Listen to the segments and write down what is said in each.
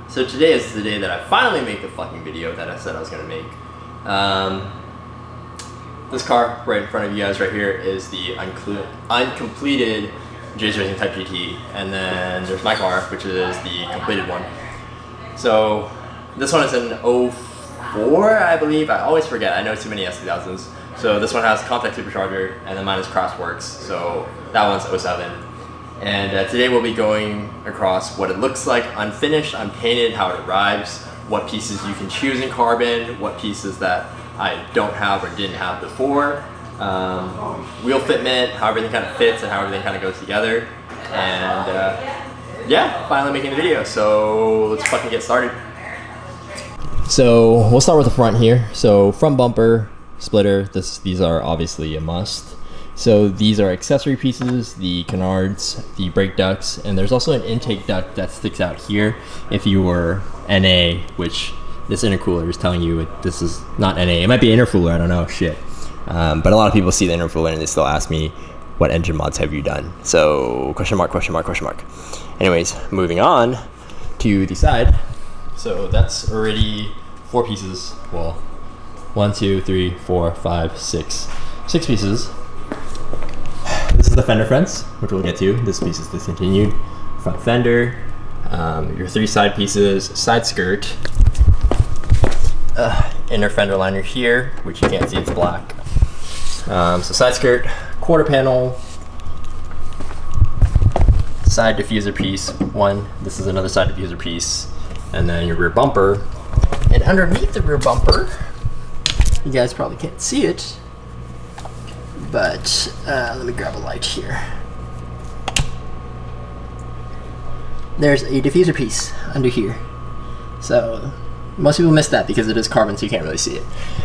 So today is the day that I finally make the fucking video that I said I was gonna make. This car right in front of you guys right here is the uncompleted Jay's Racing Type GT, and then there's my car, which is the completed one. So this one is an 04, I believe. I always forget. I know too many S2000s. So this one has contact supercharger, and then mine is Crossworks. So that one's 07. And today we'll be going across what it looks like unfinished, unpainted, how it arrives, what pieces you can choose in carbon, what pieces that I don't have or didn't have before, wheel fitment, how everything kind of fits and how everything kind of goes together. And yeah, finally making the video. So let's fucking get started. So we'll start with the front here. So front bumper, splitter, these are obviously a must. So these are accessory pieces, the Canards, the brake ducts, and there's also an intake duct that sticks out here if you were NA, which this intercooler is telling you this is not NA. It might be intercooler, I don't know, shit. But a lot of people see the intercooler and they still ask me, what engine mods have you done? So question mark, question mark, question mark. Anyways, moving on to the side. So that's already 4 pieces. Well, 1, 2, 3, 4, 5, 6 pieces. This is the Fender Fence, which we'll get to. This piece is discontinued. Front fender, your 3 side pieces, side skirt, inner fender liner here, which you can't see, it's black. So side skirt, quarter panel, side diffuser piece, 1. This is another side diffuser piece, and then your rear bumper. And underneath the rear bumper, you guys probably can't see it, but let me grab a light here. There's a diffuser piece under here. So most people miss that because it is carbon, so you can't really see it.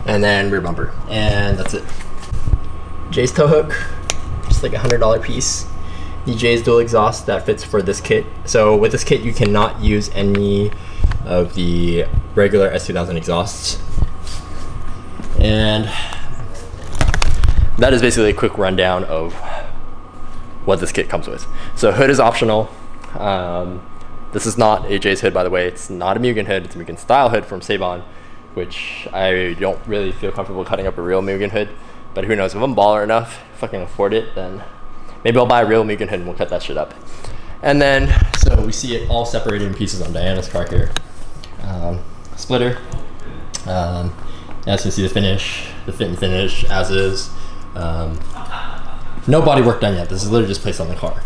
And then rear bumper, and that's it. Jay's tow hook, just like $100 piece. The Jay's dual exhaust that fits for this kit. So with this kit, you cannot use any of the regular S2000 exhausts. And that is basically a quick rundown of what this kit comes with. So hood is optional. This is not a Jay's hood, by the way. It's not a Mugen hood. It's a Mugen style hood from Sabon, which I don't really feel comfortable cutting up a real Mugen hood. But who knows, if I'm baller enough, if I can afford it, then maybe I'll buy a real Mugen hood and we'll cut that shit up. And then, so we see it all separated in pieces on Diana's car here. Splitter. As you can see, the finish, the fit and finish as is. No body work done yet. This is literally just placed on the car.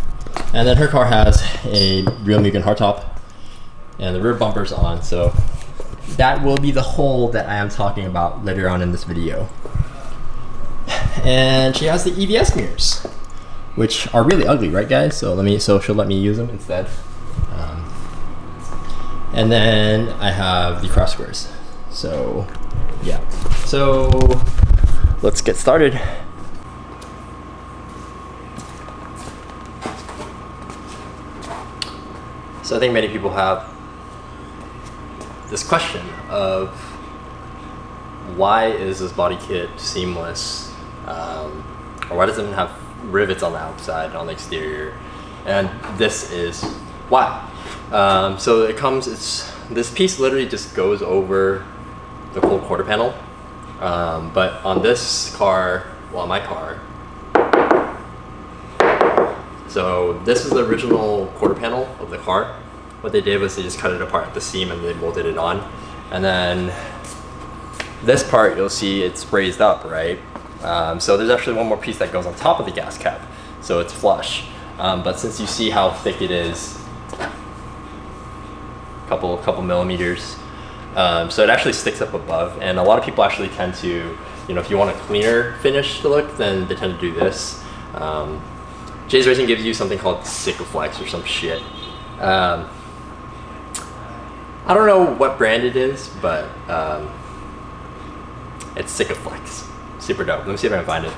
And then her car has a real Mugen hardtop, and the rear bumper's on. So that will be the hole that I am talking about later on in this video. And she has the EVS mirrors, which are really ugly, right, guys? So she'll let me use them instead. And then I have the cross squares. So yeah. So let's get started. So I think many people have this question of why is this body kit seamless, or why does it even have rivets on the outside, on the exterior? And this is why. So it comes, this piece literally just goes over the whole quarter panel, but on this car, well, my car, so this is the original quarter panel of the car. What they did was they just cut it apart at the seam and they molded it on. And then this part, you'll see it's raised up, right? So there's actually one more piece that goes on top of the gas cap. So it's flush. But since you see how thick it is, couple millimeters, so it actually sticks up above. And a lot of people actually tend to, you know, if you want a cleaner finish to look, then they tend to do this. Jay's Racing gives you something called Sikaflex or some shit. I don't know what brand it is, but it's Sikaflex. Super dope. Let me see if I can find it.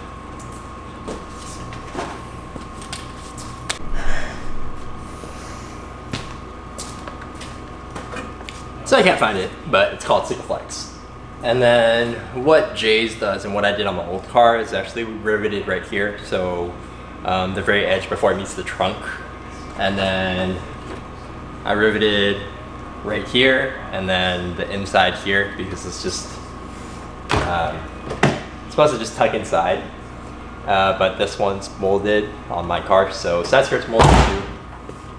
So I can't find it, but it's called Sikaflex. And then what Jay's does and what I did on my old car is actually riveted right here. So the very edge before it meets the trunk. And then I riveted right here, and then the inside here, because it's just it's supposed to just tuck inside. But this one's molded on my car, so side skirt's molded too.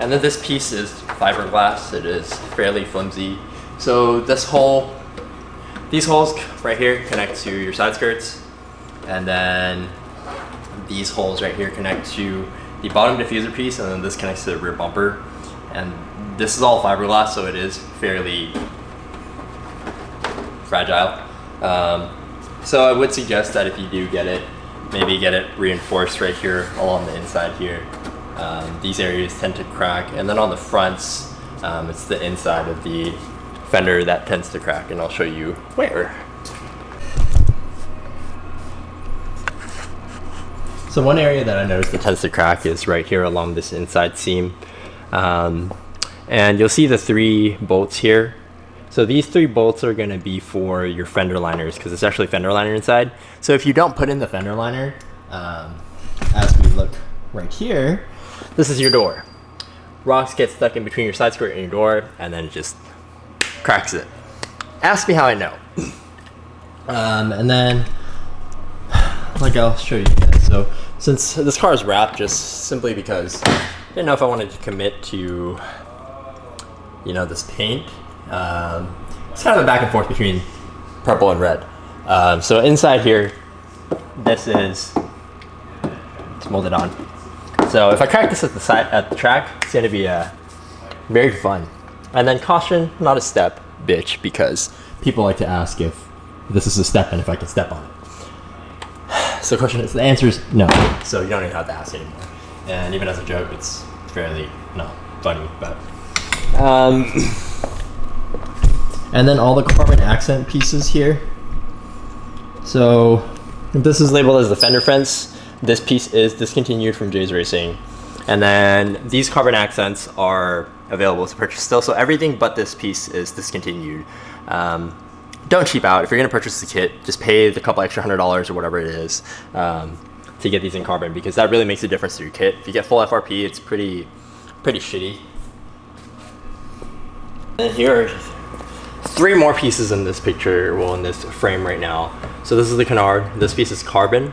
And then this piece is fiberglass. It is fairly flimsy. So this hole, these holes right here connect to your side skirts, and then these holes right here connect to the bottom diffuser piece, and then this connects to the rear bumper. And this is all fiberglass, so it is fairly fragile. So I would suggest that if you do get it, maybe get it reinforced right here along the inside here. These areas tend to crack, and then on the fronts, it's the inside of the fender that tends to crack, and I'll show you where. So one area that I noticed that tends to crack is right here along this inside seam. And you'll see the 3 bolts here. So these 3 bolts are going to be for your fender liners, because it's actually fender liner inside. So if you don't put in the fender liner, as we look right here, this is your door. Rocks get stuck in between your side skirt and your door, and then it just cracks it. Ask me how I know. And then, like, I'll show you guys. So since this car is wrapped, just simply because I didn't know if I wanted to commit to, you know, this paint. It's kind of a back and forth between purple and red. So inside here, this is, it's molded on. So if I crack this at the side, at the track, it's going to be very fun. And then caution, not a step, bitch, because people like to ask if this is a step and if I can step on it. So the question is, the answer is no. So you don't even have to ask anymore. And even as a joke, it's fairly not funny, but. And then all the carbon accent pieces here. So this is labeled as the Fender Fence. This piece is discontinued from Jay's Racing. And then these carbon accents are available to purchase still. So everything but this piece is discontinued. Don't cheap out. If you're gonna purchase the kit, just pay the couple extra $100 or whatever it is to get these in carbon, because that really makes a difference to your kit. If you get full FRP, it's pretty shitty. And here are 3 more pieces in this picture, well, in this frame right now. So this is the canard, this piece is carbon,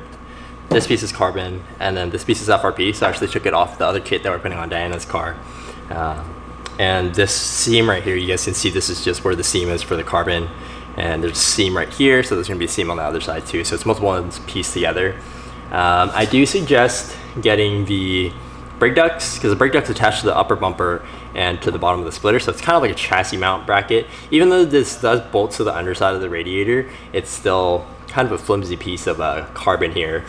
this piece is carbon, and then this piece is FRP. So I actually took it off the other kit that we're putting on Diana's car. And this seam right here, you guys can see this is just where the seam is for the carbon. And there's a seam right here, so there's gonna be a seam on the other side too. So it's multiple ones pieced together. I do suggest getting the brake ducts, because the brake duct's attached to the upper bumper and to the bottom of the splitter, so it's kind of like a chassis mount bracket. Even though this does bolt to the underside of the radiator, it's still kind of a flimsy piece of carbon here.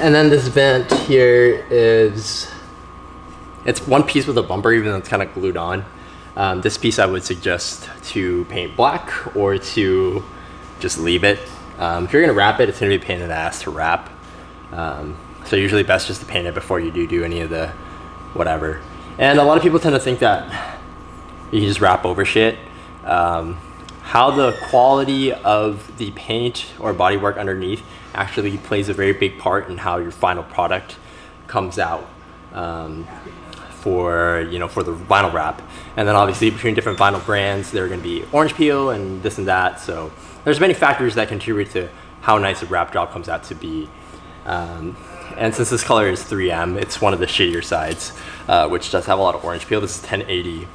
And then this vent here is, it's one piece with a bumper, even though it's kind of glued on. This piece I would suggest to paint black or to just leave it. If you're gonna wrap it, it's gonna be a pain in the ass to wrap. So usually best just to paint it before you do any of the whatever. And a lot of people tend to think that you can just wrap over shit. How the quality of the paint or bodywork underneath actually plays a very big part in how your final product comes out for the vinyl wrap. And then obviously between different vinyl brands, there are going to be orange peel and this and that. So there's many factors that contribute to how nice a wrap job comes out to be. And since this color is 3M, it's one of the shittier sides, which does have a lot of orange peel. This is 1080.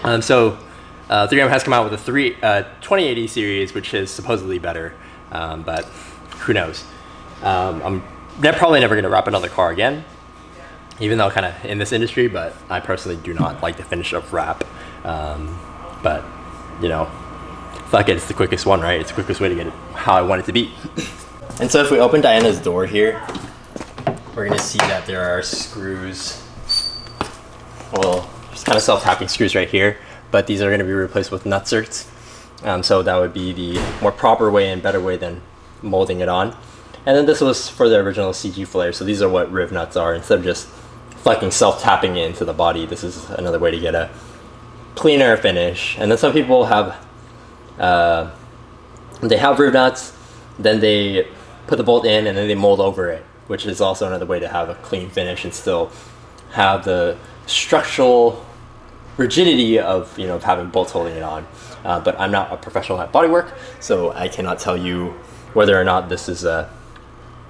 3M has come out with a 2080 series, which is supposedly better, but who knows. I'm probably never going to wrap another car again, even though kind of in this industry, but I personally do not like the finish of wrap. But, you know, fuck it, it's the quickest one, right? It's the quickest way to get it how I want it to be. And so if we open Diana's door here, we're going to see that there are screws, well, just kind of self-tapping screws right here, but these are going to be replaced with nutserts. So that would be the more proper way and better way than molding it on. And then this was for the original CG flare, so these are what riv nuts are. Instead of just fucking self-tapping it into the body, this is another way to get a cleaner finish. And then some people have, they have riv nuts, then they put the bolt in and then they mold over it, which is also another way to have a clean finish and still have the structural rigidity of of having bolts holding it on. But I'm not a professional at bodywork, so I cannot tell you whether or not this is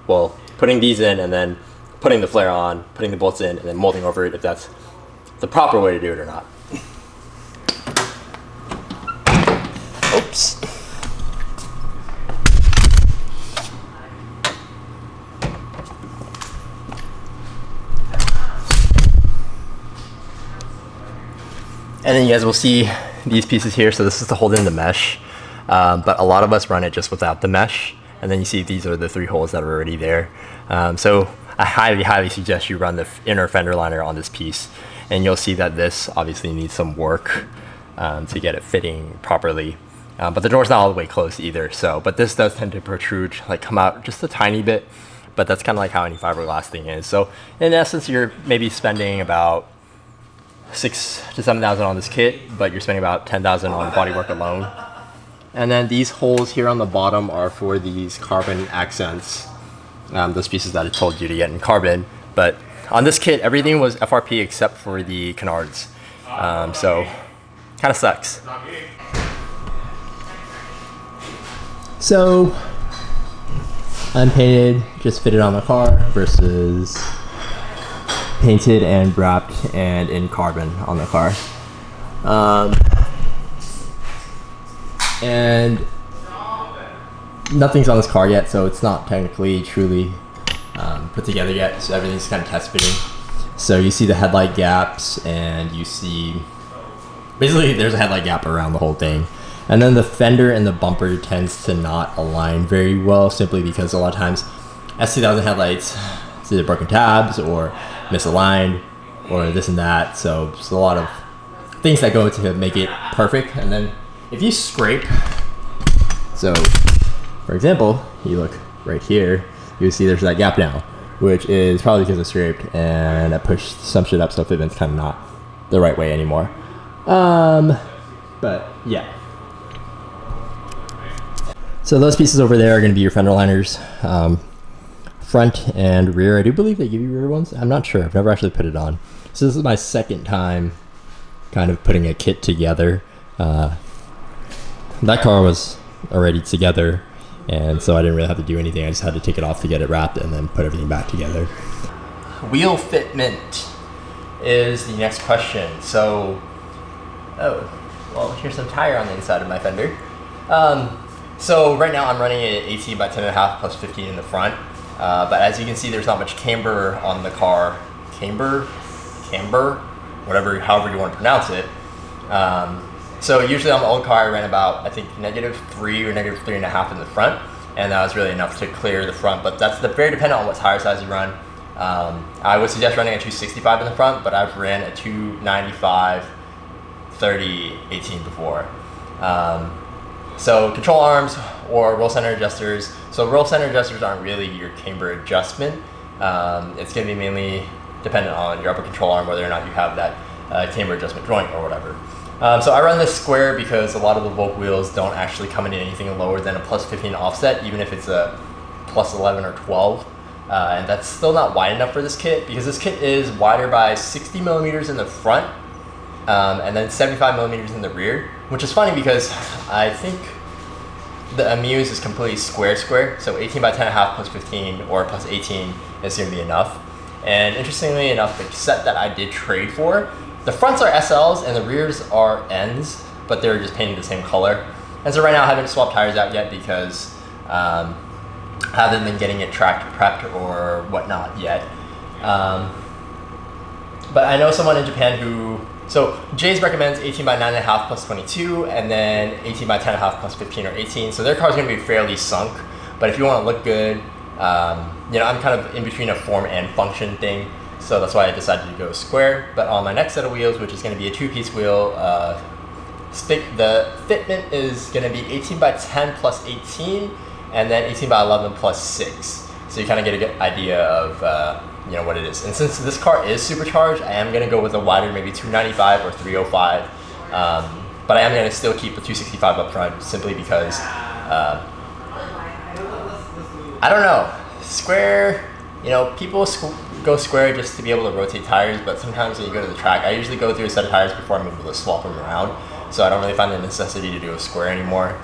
well, putting these in and then putting the flare on, putting the bolts in, and then molding over it, if that's the proper way to do it or not. Oops. And then you guys will see these pieces here. So this is to hold in the mesh, but a lot of us run it just without the mesh. And then you see these are the 3 holes that are already there. So I highly suggest you run the inner fender liner on this piece, and you'll see that this obviously needs some work to get it fitting properly. But the door's not all the way closed either. So, but this does tend to protrude, like come out just a tiny bit, but that's kind of like how any fiberglass thing is. So in essence, you're maybe spending about $6,000 to $7,000 on this kit, but you're spending about $10,000 on bodywork alone. And then these holes here on the bottom are for these carbon accents, those pieces that I told you to get in carbon. But on this kit, everything was FRP except for the canards. So kind of sucks. So unpainted, just fitted on the car versus painted and wrapped and in carbon on the car. And nothing's on this car yet, so it's not technically truly put together yet, so everything's kind of test fitting. So you see the headlight gaps, and you see basically there's a headlight gap around the whole thing. And then the fender and the bumper tends to not align very well, simply because a lot of times S2000 headlights, it's either broken tabs or misaligned or this and that. So there's a lot of things that go to make it perfect. And then if you scrape, so for example, you look right here, you see there's that gap now, which is probably because I scraped and I pushed some shit up, so Fitment's kind of not the right way anymore. But yeah. So those pieces over there are going to be your fender liners, front and rear. I do believe they give you rear ones. I'm not sure. I've never actually put it on. So this is my second time kind of putting a kit together. That car was already together, and so I didn't really have to do anything. I just had to take it off to get it wrapped and then put everything back together. Wheel fitment is the next question. So, well, here's some tire on the inside of my Fender. So right now I'm running it 18 by 10.5 plus 15 in the front. But as you can see, there's not much camber on the car. Camber, however you want to pronounce it. So usually on the old car, I ran about, I think, -3 or -3.5 in the front, and that was really enough to clear the front. But that's very dependent on what tire size you run. I would suggest running a 265 in the front, but I've ran a 295, 30, 18 before. So control arms or roll center adjusters. So roll center adjusters aren't really your camber adjustment. It's going to be mainly dependent on your upper control arm, whether or not you have that camber adjustment joint or whatever. So I run this square because a lot of the Volk wheels don't actually come in anything lower than a +15 offset, even if it's a +11 or 12. And that's still not wide enough for this kit, because this kit is wider by 60 millimeters in the front, and then 75 millimeters in the rear, which is funny because I think the Amuse is completely square, so 18 by 10.5 plus 15 or plus 18 is going to be enough. And interestingly enough, the set that I did trade for, the fronts are SLs and the rears are Ns, but they're just painted the same color. And so right now I haven't swapped tires out yet because I haven't been getting it tracked, prepped, or whatnot yet. But I know someone in Japan who, so Jay's recommends 18 by 9.5 plus 22, and then 18 by 10.5 plus 15 or 18. So their car's gonna be fairly sunk, but if you wanna look good, you know, I'm kind of in between a form and function thing. So that's why I decided to go square. But on my next set of wheels, which is gonna be a 2-piece wheel, the fitment is gonna be 18 by 10 plus 18, and then 18 by 11 plus 6. So you kind of get a good idea of you know, what it is. And since this car is supercharged, I am gonna go with a wider, maybe 295 or 305. But I am gonna still keep the 265 up front, simply because I don't know, square, you know, people go square just to be able to rotate tires, but sometimes when you go to the track, I usually go through a set of tires before I'm able to swap them around. So I don't really find the necessity to do a square anymore.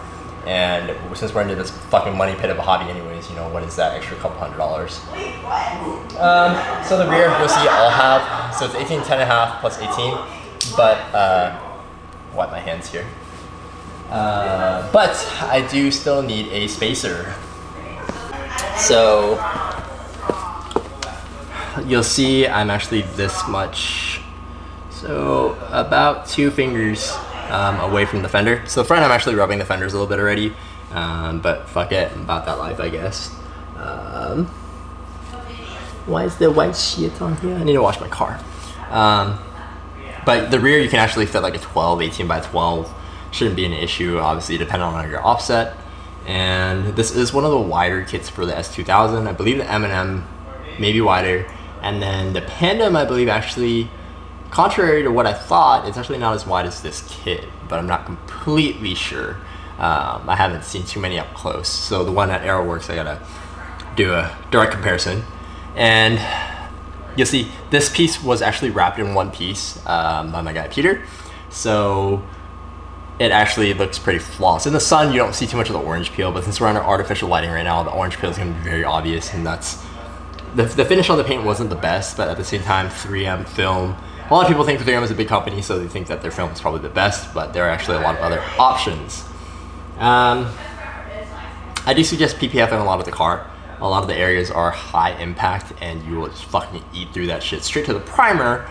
And since we're into this fucking money pit of a hobby anyways, you know, what is that extra couple $100? So the rear, you'll see all have, so it's 18, 10.5 plus 18, but, wipe my hands here. But I do still need a spacer. So you'll see I'm actually this much, so about 2 fingers away from the fender. So the front, I'm actually rubbing the fenders a little bit already, but fuck it, I'm about that life, I guess. Why is there white shit on here? I need to wash my car. But the rear, you can actually fit like a 12, 18 by 12. Shouldn't be an issue, obviously, depending on your offset. And this is one of the wider kits for the S2000. I believe the M&M may be wider. And then the Pandem, I believe, actually, contrary to what I thought, it's actually not as wide as this kit, but I'm not completely sure. I haven't seen too many up close. So the one at AeroWorks, I gotta do a direct comparison. And you'll see this piece was actually wrapped in one piece by my guy Peter. So it actually looks pretty flawless. In the sun, you don't see too much of the orange peel, but since we're under artificial lighting right now, the orange peel is gonna be very obvious, and that's, the finish on the paint wasn't the best, but at the same time, 3M film, a lot of people think that 3M is a big company, so they think that their film is probably the best, but there are actually a lot of other options. I do suggest PPF in a lot of the car. A lot of the areas are high impact, and you will just fucking eat through that shit straight to the primer.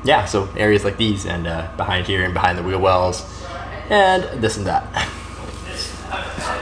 Yeah, so areas like these, and behind here, and behind the wheel wells, and this and that.